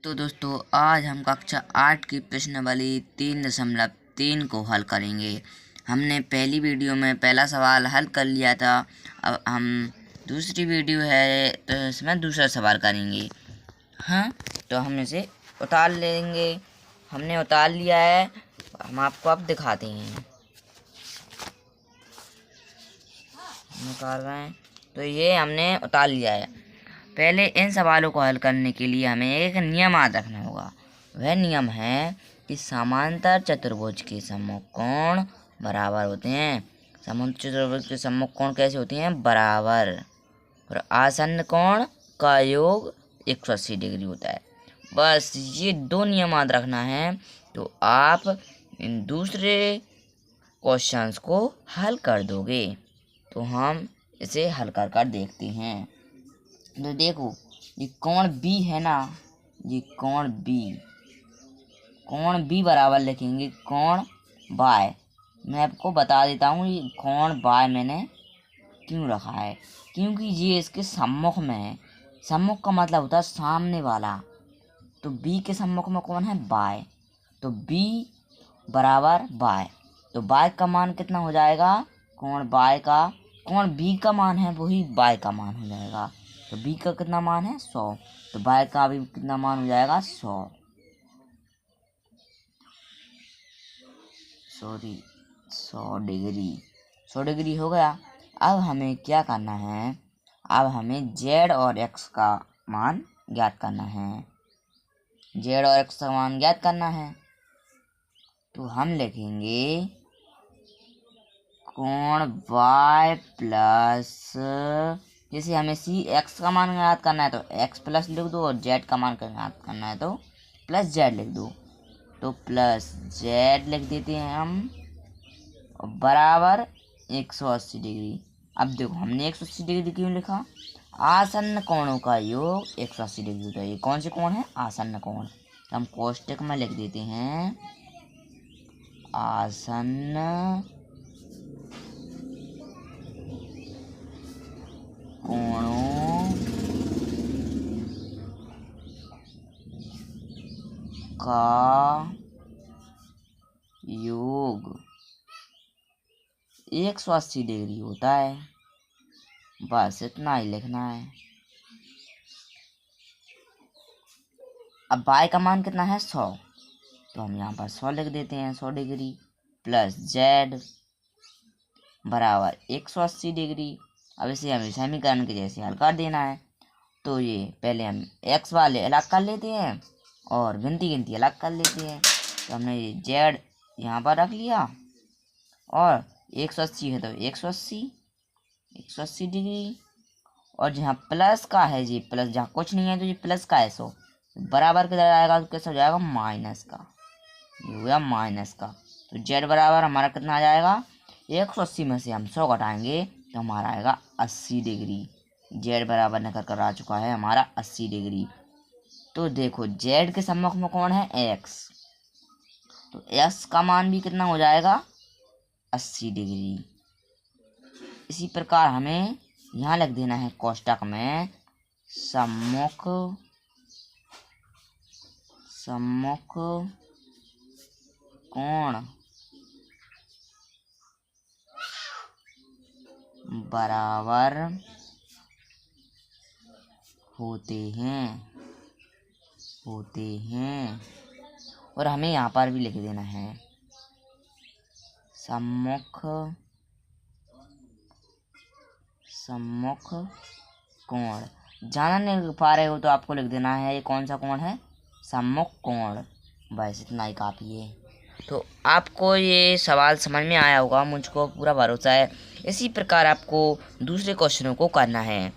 तो दोस्तों आज हम कक्षा 8 की प्रश्नावली 3.3 को हल करेंगे। हमने पहली वीडियो में पहला सवाल हल कर लिया था। अब हम दूसरी वीडियो है तो इसमें दूसरा सवाल करेंगे। हाँ, तो हम इसे उतार लेंगे। हमने उतार लिया है, हम आपको अब दिखाते हैं। उतार रहे हैं तो ये हमने उतार लिया है। पहले इन सवालों को हल करने के लिए हमें एक नियम याद रखना होगा। वह नियम है कि समांतर चतुर्भुज के सम्मुख कोण बराबर होते हैं। समांतर चतुर्भुज के सम्मुख कोण कैसे होते हैं? बराबर। और आसन्न कोण का योग 180 डिग्री होता है। बस ये दो नियम याद रखना है तो आप इन दूसरे क्वेश्चंस को हल कर दोगे। तो हम इसे हल कर देखते हैं। तो देखो, ये कोण B है ना, ये कोण B बराबर लिखेंगे कोण Y। मैं आपको बता देता हूँ ये कोण Y मैंने क्यों रखा है, क्योंकि ये इसके सम्मुख में है। सम्मुख का मतलब होता है सामने वाला। तो B के सम्मुख में कौन है? Y। तो B बराबर Y। तो Y का मान कितना हो जाएगा? कोण B का मान है वही Y का मान हो जाएगा। तो B का कितना मान है? 100। तो Y का भी कितना मान हो जाएगा? 100 डिग्री। 100 डिग्री हो गया। अब हमें क्या करना है? अब हमें Z और X का मान ज्ञात करना है। Z और X का मान ज्ञात करना है तो हम लिखेंगे कोण Y प्लस, जैसे हमें X का मान ज्ञात करना है तो X प्लस लिख दो, और Z का मान ज्ञात करना है तो प्लस Z लिख दो। तो प्लस Z लिख देते हैं हम, और बराबर 180 डिग्री। अब देखो, हमने 180 डिग्री क्यों लिखा? आसन्न कोणों का योग 180 डिग्री होता है। ये कौन से कोण है? आसन्न कोण। तो हम कोष्टक में लिख देते हैं आसन्न कोणों का योग 180 डिग्री होता है। बस इतना ही लिखना है। अब Y का मान कितना है? 100। तो हम यहाँ पर 100 लिख देते हैं, 100 डिग्री प्लस Z बराबर 180 डिग्री। अब इसे हमें समीकरण के जैसे हल कर देना है। तो ये पहले हम X वाले अलग कर लेते हैं और गिनती अलग कर लेते हैं। तो हमने ये Z यहाँ पर रख लिया, और 180 है तो 180 डिग्री, और जहाँ प्लस का है जी प्लस, जहाँ कुछ नहीं है तो ये प्लस का है 100, बराबर किधर आएगा तो कैसे हो जाएगा? माइनस का। ये हो गया माइनस का। तो Z बराबर हमारा कितना आ जाएगा? 180 में से हम 100 घटाएंगे तो हमारा आएगा 80 डिग्री। Z बराबर निकल कर आ चुका है हमारा 80 डिग्री। तो देखो, Z के सम्मुख में कौन है? X। तो X का मान भी कितना हो जाएगा? 80 डिग्री। इसी प्रकार हमें यहाँ लिख देना है कोष्टक में सम्मुख कोण बराबर होते हैं। और हमें यहाँ पर भी लिख देना है सम्मुख कोण। जान नहीं पा रहे हो तो आपको लिख देना है ये कौन सा कोण है? सम्मुख कोण। बस इतना ही काफ़ी है। तो आपको ये सवाल समझ में आया होगा, मुझको पूरा भरोसा है। इसी प्रकार आपको दूसरे क्वेश्चनों को करना है।